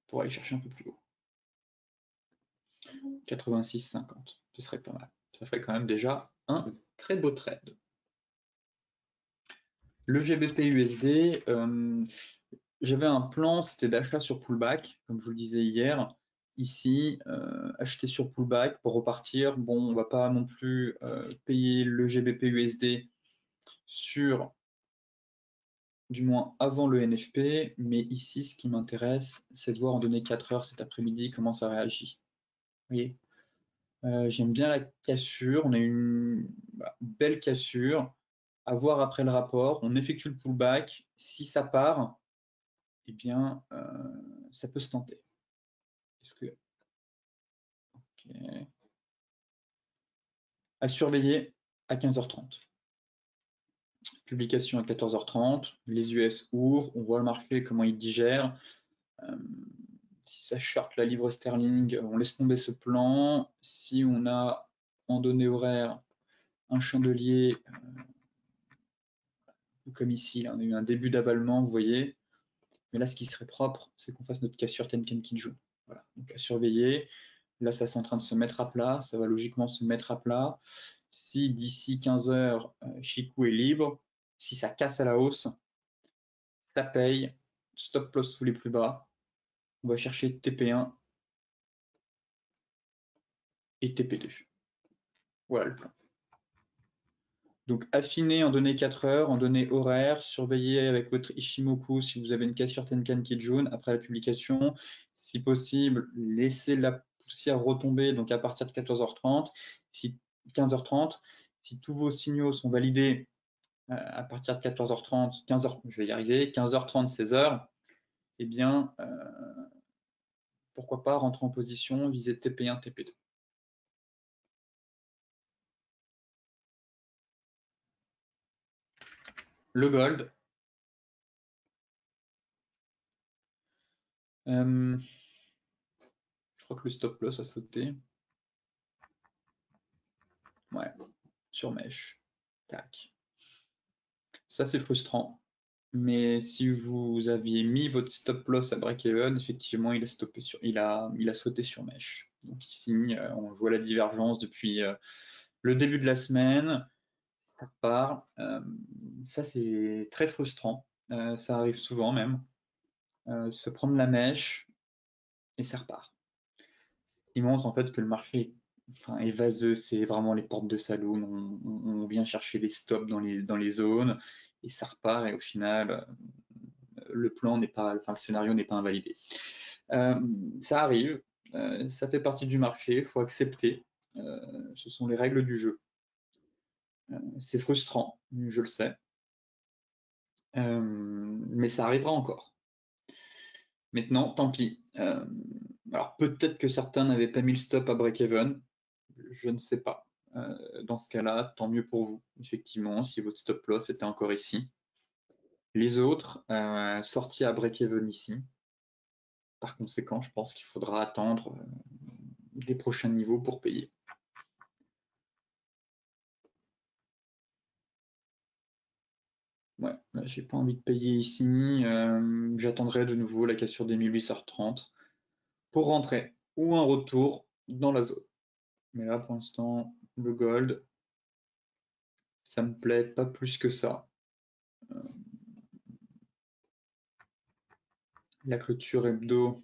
pour aller chercher un peu plus haut. 86,50, ce serait pas mal. Ça ferait quand même déjà un très beau trade. Le GBP USD, j'avais un plan, c'était d'achat sur pullback, comme je vous le disais hier. Ici, acheter sur pullback pour repartir. Bon, on ne va pas non plus payer le GBP USD sur, du moins avant le NFP, mais ici, ce qui m'intéresse, c'est de voir en données 4 heures cet après-midi comment ça réagit. Vous voyez, j'aime bien la cassure, on a une belle cassure. À voir après le rapport, on effectue le pullback. Si ça part, eh bien, ça peut se tenter. Est-ce que... Okay. À surveiller à 15h30. Publication à 14h30. Les US ouvrent, on voit le marché, comment il digère. Si ça short la livre sterling, on laisse tomber ce plan. Si on a en données horaires un chandelier, comme ici, là, on a eu un début d'avalement, vous voyez. Mais là, ce qui serait propre, c'est qu'on fasse notre cassure Tenkan Kijun. Voilà, donc à surveiller. Là, ça c'est en train de se mettre à plat, ça va logiquement se mettre à plat. Si d'ici 15 heures, Chikou est libre, si ça casse à la hausse, ça paye, stop loss sous les plus bas. On va chercher TP1 et TP2. Voilà le plan. Donc affiner en données 4 heures, en données horaires, surveiller avec votre Ishimoku si vous avez une cassure Tenkan Kijun après la publication. Si possible, laissez la poussière retomber donc à partir de 14h30, 15h30. Si tous vos signaux sont validés à partir de 14h30, 15h, je vais y arriver, 15h30, 16h, eh bien, pourquoi pas rentrer en position, viser TP1, TP2. Le gold. Je crois que le stop loss a sauté. Ouais, sur mèche. Tac. Ça, c'est frustrant. Mais si vous aviez mis votre stop loss à break-even, effectivement, il a sauté sur mèche. Donc ici, on voit la divergence depuis le début de la semaine. ça repart. Ça, c'est très frustrant. Ça arrive souvent même. Se prendre la mèche et ça repart. Il montre en fait que le marché enfin, est vaseux, c'est vraiment les portes de saloon. On vient chercher les stops dans les zones et ça repart et au final, le plan n'est pas, enfin, le scénario n'est pas invalidé. Ça arrive, ça fait partie du marché, il faut accepter. Ce sont les règles du jeu. C'est frustrant, je le sais, mais ça arrivera encore. Maintenant, tant pis. Alors peut-être que certains n'avaient pas mis le stop à break-even, je ne sais pas. Dans ce cas-là, tant mieux pour vous, effectivement, si votre stop loss était encore ici. Les autres, sortis à break-even ici. Par conséquent, je pense qu'il faudra attendre des prochains niveaux pour payer. Ouais, là, j'ai pas envie de payer ici. J'attendrai de nouveau la cassure des 1830 pour rentrer ou un retour dans la zone. Mais là, pour l'instant, le gold, ça me plaît pas plus que ça. La clôture hebdo,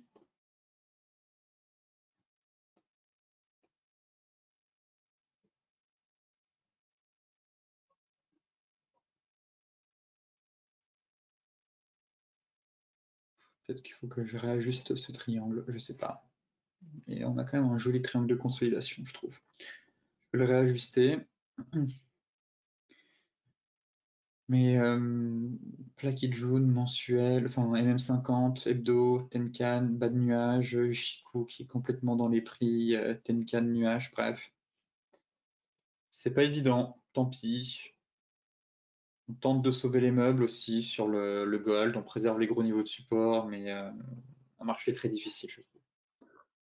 peut-être qu'il faut que je réajuste ce triangle, je sais pas. Et on a quand même un joli triangle de consolidation, je trouve. Je vais le réajuster. Mais plaquette jaune mensuel, enfin MM50, hebdo, Tenkan, bas de nuage, Chikou qui est complètement dans les prix, Tenkan nuage, bref. C'est pas évident, tant pis. On tente de sauver les meubles aussi sur le gold, on préserve les gros niveaux de support, mais un marché très difficile, je trouve.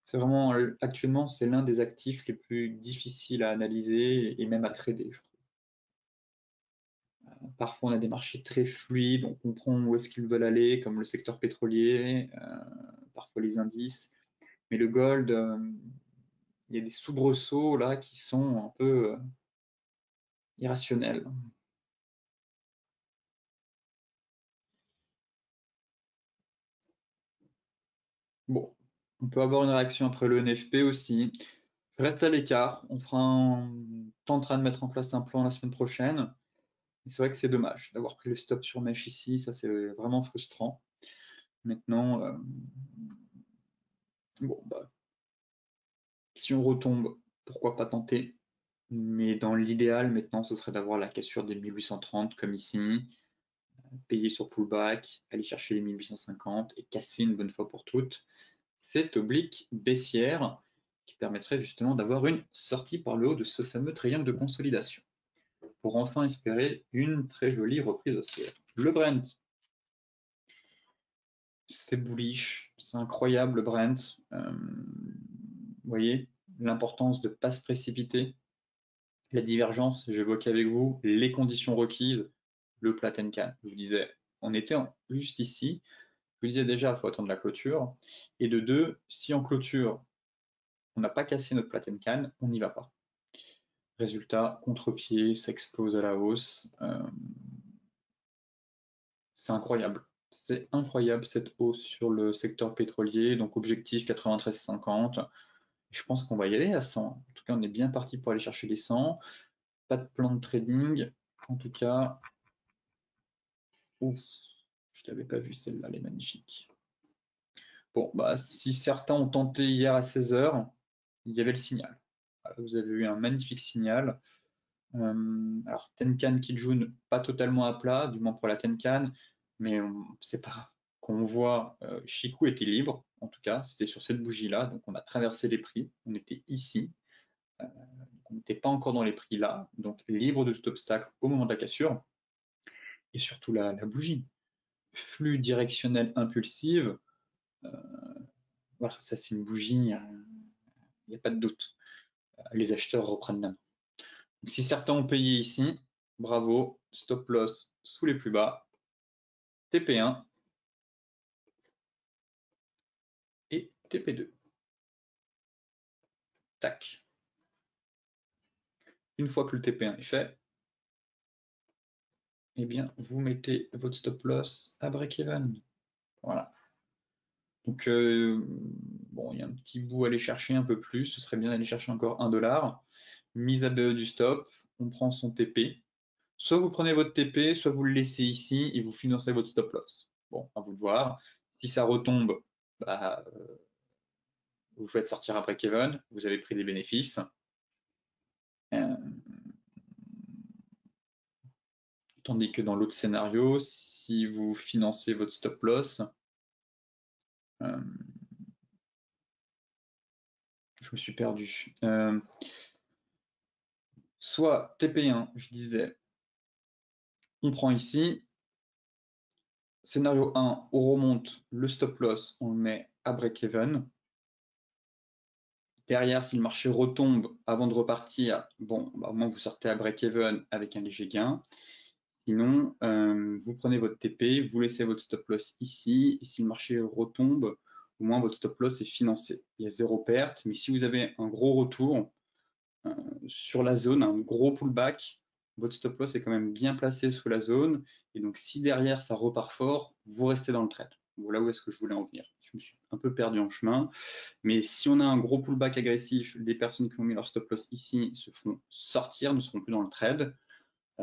C'est vraiment, actuellement, c'est l'un des actifs les plus difficiles à analyser et même à trader, je trouve. Parfois, on a des marchés très fluides, on comprend où est-ce qu'ils veulent aller, comme le secteur pétrolier, parfois les indices. Mais le gold, il y a des soubresauts là qui sont un peu irrationnels. Bon, on peut avoir une réaction après le NFP aussi. Je reste à l'écart. Tentera de mettre en place un plan la semaine prochaine. C'est vrai que c'est dommage d'avoir pris le stop sur mèche ici. Ça, c'est vraiment frustrant. Maintenant, bon, bah, si on retombe, pourquoi pas tenter? Mais dans l'idéal, maintenant, ce serait d'avoir la cassure des 1830 comme ici, payer sur pullback, aller chercher les 1850 et casser une bonne fois pour toutes cette oblique baissière qui permettrait justement d'avoir une sortie par le haut de ce fameux triangle de consolidation pour enfin espérer une très jolie reprise haussière. Le Brent, c'est bullish, c'est incroyable le Brent. Vous voyez l'importance de ne pas se précipiter. La divergence, j'évoquais avec vous les conditions requises, le plat Tenkan. Je vous disais, on était juste ici. Je vous disais déjà, il faut attendre la clôture. Et de deux, si en clôture, on n'a pas cassé notre plat Tenkan, on n'y va pas. Résultat, contre-pied, ça explose à la hausse. C'est incroyable. C'est incroyable cette hausse sur le secteur pétrolier. Donc objectif 93,50. Je pense qu'on va y aller à 100. En tout cas, on est bien parti pour aller chercher les 100. Pas de plan de trading. En tout cas, ouf, je l'avais pas vu celle-là, elle est magnifique. Bon, bah, si certains ont tenté hier à 16h, il y avait le signal. Voilà, vous avez eu un magnifique signal. Alors, Tenkan Kijun, pas totalement à plat, du moins pour la Tenkan, mais c'est pas grave. Qu'on voit, Chikou était libre, en tout cas, c'était sur cette bougie-là, donc on a traversé les prix, on était ici, on n'était pas encore dans les prix là, donc libre de cet obstacle au moment de la cassure, et surtout la bougie. Flux directionnel impulsive, voilà, ça c'est une bougie, il n'y a pas de doute. Les acheteurs reprennent la main. Donc, si certains ont payé ici, bravo, stop loss sous les plus bas, TP1 et TP2. Tac. Une fois que le TP1 est fait, eh bien, vous mettez votre stop loss à break-even. Voilà. Donc, bon, il y a un petit bout à aller chercher un peu plus. Ce serait bien d'aller chercher encore $1. Mise à BE du stop, on prend son TP. Soit vous prenez votre TP, soit vous le laissez ici et vous financez votre stop loss. Bon, à vous de voir. Si ça retombe, bah, vous faites sortir un break-even, vous avez pris des bénéfices. Tandis que dans l'autre scénario, si vous financez votre stop loss, je me suis perdu. Soit TP1, je disais, on prend ici. Scénario 1, on remonte le stop loss, on le met à break-even. Derrière, si le marché retombe avant de repartir, bon, bah, au moins vous sortez à break-even avec un léger gain. Sinon, vous prenez votre TP, vous laissez votre stop loss ici, et si le marché retombe, au moins votre stop loss est financé. Il y a 0 perte, mais si vous avez un gros retour sur la zone, un gros pullback, votre stop loss est quand même bien placé sous la zone, et donc si derrière ça repart fort, vous restez dans le trade. Voilà où est-ce que je voulais en venir. Je me suis un peu perdu en chemin, mais si on a un gros pullback agressif, les personnes qui ont mis leur stop loss ici se font sortir, ne seront plus dans le trade.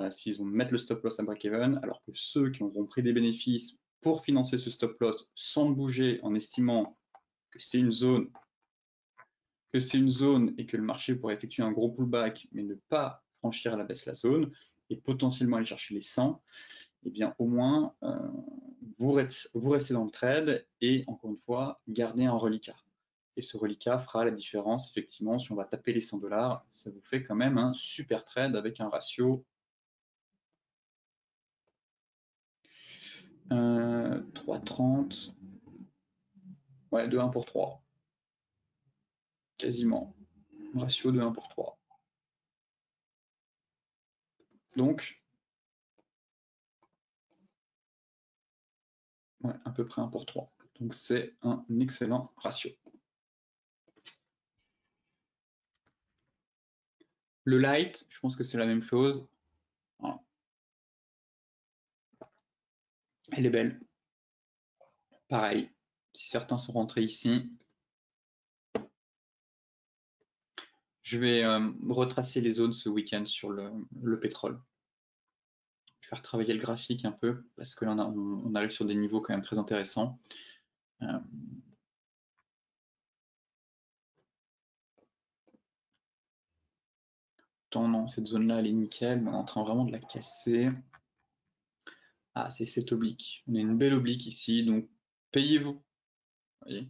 S'ils vont mettre le stop loss à break-even, alors que ceux qui auront pris des bénéfices pour financer ce stop loss sans bouger en estimant que c'est une zone et que le marché pourrait effectuer un gros pullback mais ne pas franchir à la baisse la zone et potentiellement aller chercher les 100, eh bien au moins vous restez dans le trade et encore une fois gardez un reliquat. Et ce reliquat fera la différence effectivement si on va taper les $100, ça vous fait quand même un super trade avec un ratio 3,30. Ouais, de 1 pour 3. Quasiment. Ratio de 1 pour 3. Donc, ouais, à peu près 1 pour 3. Donc, c'est un excellent ratio. Le light, je pense que c'est la même chose. Voilà. Elle est belle. Pareil. Si certains sont rentrés ici, je vais retracer les zones ce week-end sur le pétrole. Je vais faire travailler le graphique un peu parce que là, on arrive sur des niveaux quand même très intéressants. Non, cette zone-là, elle est nickel, mais on est en train vraiment de la casser. Ah, c'est cette oblique. On a une belle oblique ici, donc payez-vous. Voyez,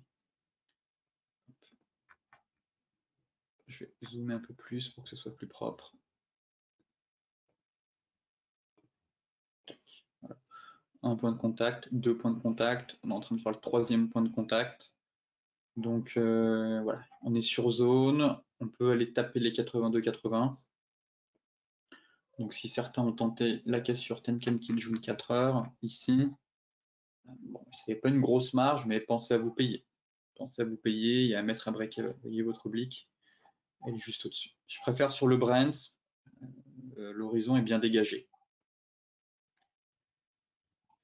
je vais zoomer un peu plus pour que ce soit plus propre. Voilà. Un point de contact, 2 points de contact. On est en train de faire le 3e point de contact. Donc voilà, on est sur zone. On peut aller taper les 82-80. Donc si certains ont tenté la cassure Tenkan Kijun 4 heures, ici, bon, c'est pas une grosse marge, mais pensez à vous payer. Pensez à vous payer et à mettre un break. Vous voyez votre oblique, elle est juste au-dessus. Je préfère sur le Brent, l'horizon est bien dégagé.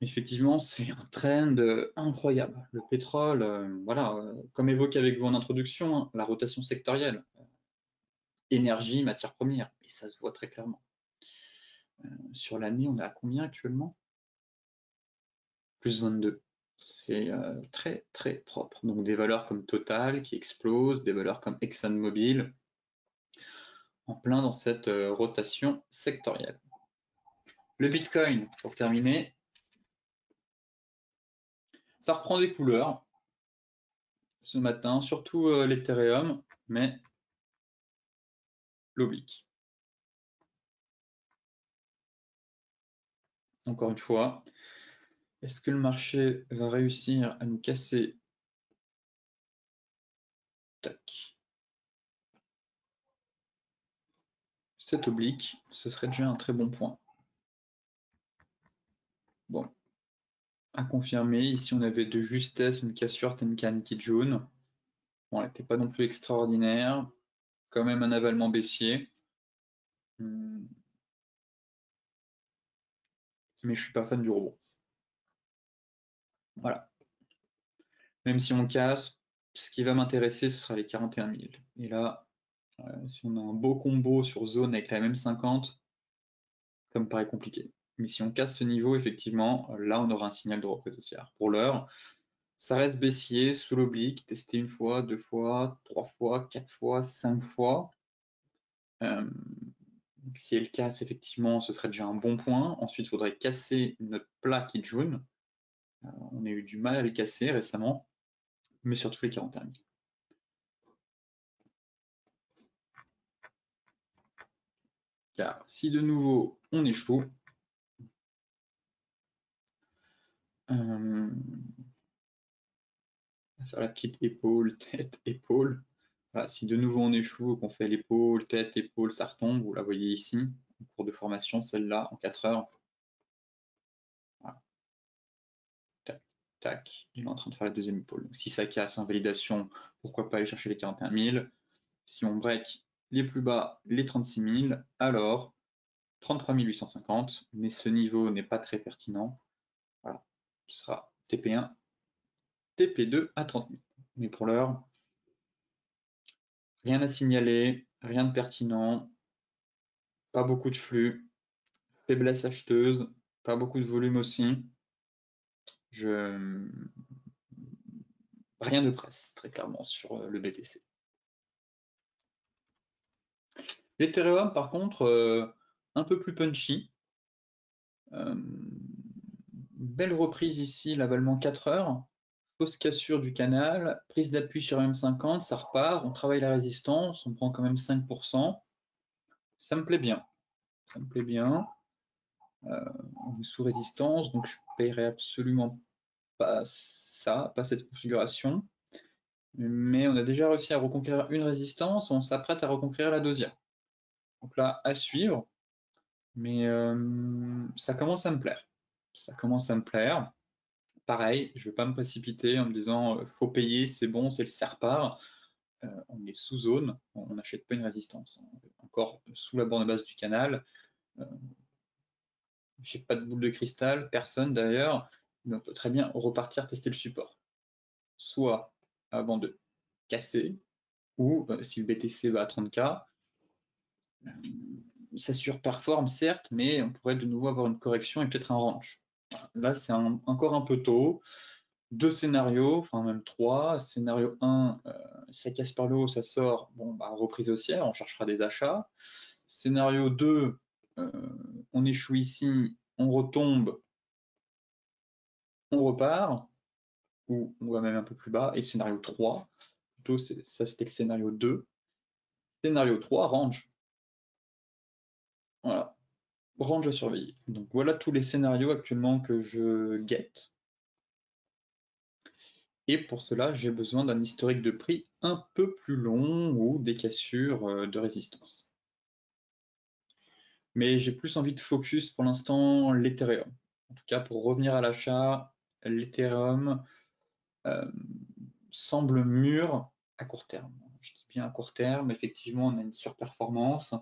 Effectivement, c'est un trend incroyable. Le pétrole, voilà, comme évoqué avec vous en introduction, hein, la rotation sectorielle, énergie, matières premières, et ça se voit très clairement. Sur l'année, on est à combien actuellement? Plus 22. C'est très très propre. Donc des valeurs comme Total qui explosent, des valeurs comme ExxonMobil, en plein dans cette rotation sectorielle. Le Bitcoin, pour terminer, ça reprend des couleurs ce matin, surtout l'Ethereum, mais l'oblique. Encore une fois, est-ce que le marché va réussir à nous casser? Tac. Cette oblique, ce serait déjà un très bon point. Bon, à confirmer, ici on avait de justesse une cassure Tenkan Kijun. Bon, elle n'était pas non plus extraordinaire, quand même un avalement baissier. mais je suis pas fan du robot. Voilà. Même si on casse, ce qui va m'intéresser, ce sera les 41 000. Et là, si on a un beau combo sur zone avec la même 50, ça me paraît compliqué. Mais si on casse ce niveau, effectivement, là, on aura un signal de reprise haussière. Pour l'heure, ça reste baissier, sous l'oblique, testé une fois, 2 fois, 3 fois, 4 fois, 5 fois. Si elle casse, effectivement, ce serait déjà un bon point. Ensuite, il faudrait casser notre plat qui jaune. On a eu du mal à les casser récemment, mais surtout les 41 000. Car si de nouveau on échoue, on va faire la petite épaule, tête, épaule. Voilà, si de nouveau on échoue, qu'on fait l'épaule, tête, épaule, ça retombe, vous la voyez ici, en cours de formation, celle-là, en 4 heures. Voilà. Tac, tac, il est en train de faire la deuxième épaule. Donc, si ça casse, invalidation, pourquoi pas aller chercher les 41 000. Si on break les plus bas, les 36 000, alors 33 850, mais ce niveau n'est pas très pertinent. Voilà, ce sera TP1, TP2 à 30 000. Mais pour l'heure, rien à signaler, rien de pertinent, pas beaucoup de flux, faiblesse acheteuse, pas beaucoup de volume aussi. Rien de presse, très clairement, sur le BTC. L'Ethereum, par contre, un peu plus punchy. Belle reprise ici, l'avalement 4 heures. Fausse cassure du canal, prise d'appui sur M50, ça repart, on travaille la résistance, on prend quand même 5%. Ça me plaît bien. Ça me plaît bien. On est sous résistance, donc je ne paierai absolument pas ça, pas cette configuration. Mais on a déjà réussi à reconquérir une résistance, on s'apprête à reconquérir la deuxième. Donc là, à suivre. Mais ça commence à me plaire. Ça commence à me plaire. Pareil, je ne vais pas me précipiter en me disant faut payer, c'est bon, c'est le serre-part. On est sous zone, on n'achète pas une résistance. Encore sous la borne basse du canal. J'ai pas de boule de cristal, personne d'ailleurs, mais on peut très bien repartir tester le support. Soit avant de casser, ou si le BTC va à 30K, ça surperforme certes, mais on pourrait de nouveau avoir une correction et peut-être un range. Là, c'est encore un peu tôt. Deux scénarios, enfin même trois. Scénario 1, ça casse par le haut, ça sort, bon, bah, reprise haussière, on cherchera des achats. Scénario 2, on échoue ici, on retombe, on repart, ou on va même un peu plus bas. Et scénario 3, plutôt ça c'était le scénario 2. Scénario 3, range. Voilà, range à surveiller. Donc voilà tous les scénarios actuellement que je guette. Et pour cela, j'ai besoin d'un historique de prix un peu plus long ou des cassures de résistance. Mais j'ai plus envie de focus pour l'instant l'Ethereum. En tout cas, pour revenir à l'achat, l'Ethereum semble mûr à court terme. Je dis bien à court terme, effectivement, on a une surperformance.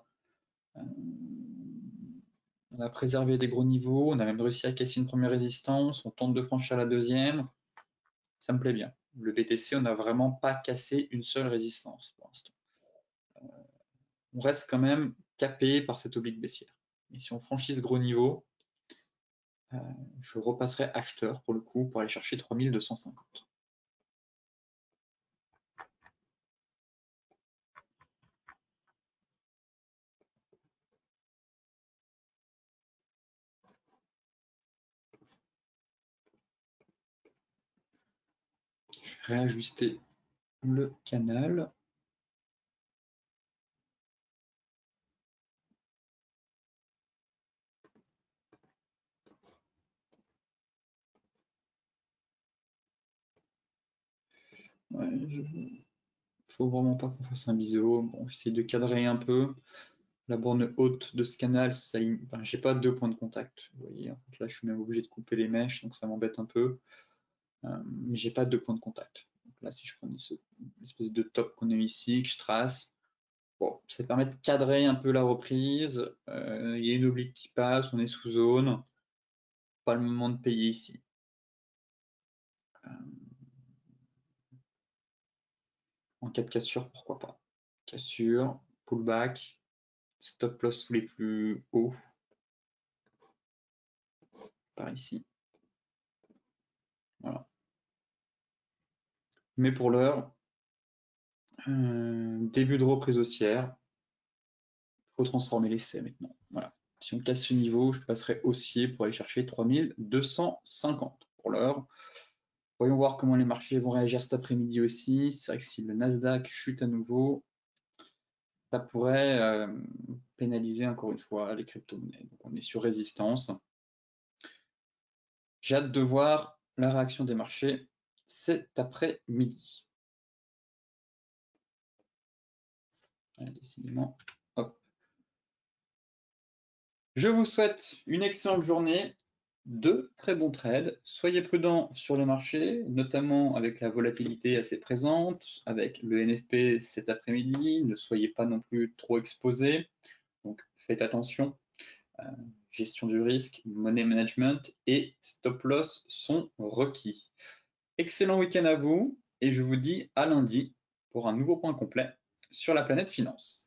On a préservé des gros niveaux, on a même réussi à casser une première résistance, on tente de franchir la deuxième. Ça me plaît bien. Le BTC, on n'a vraiment pas cassé une seule résistance pour l'instant. On reste quand même capé par cette oblique baissière. Et si on franchit ce gros niveau, je repasserai acheteur pour le coup pour aller chercher 3250. Je vais réajuster le canal. Ouais, faut vraiment pas qu'on fasse un biseau. Bon, j'essaie de cadrer un peu. La borne haute de ce canal, enfin, j'ai pas deux points de contact. Vous voyez, en fait, là, je suis même obligé de couper les mèches, donc ça m'embête un peu. Mais j'ai pas deux points de contact. Donc là, si je prenais cette espèce de top qu'on a ici, que je trace, bon, ça permet de cadrer un peu la reprise. Il y a une oblique qui passe, on est sous zone. pas le moment de payer ici. En cas de cassure, pourquoi pas. Cassure, pullback, stop loss sous les plus hauts, par ici. Voilà. Mais pour l'heure, début de reprise haussière, il faut transformer l'essai maintenant. Voilà. Si on casse ce niveau, je passerai haussier pour aller chercher 3250 pour l'heure. Voyons voir comment les marchés vont réagir cet après-midi aussi. C'est vrai que si le Nasdaq chute à nouveau, ça pourrait pénaliser encore une fois les crypto-monnaies. Donc on est sur résistance. J'ai hâte de voir la réaction des marchés cet après-midi. Décidément. Hop. Je vous souhaite une excellente journée, de très bons trades. Soyez prudents sur les marchés, notamment avec la volatilité assez présente, avec le NFP cet après-midi. Ne soyez pas non plus trop exposés. Donc faites attention. Gestion du risque, money management et stop loss sont requis. Excellent week-end à vous et je vous dis à lundi pour un nouveau point complet sur la planète finance.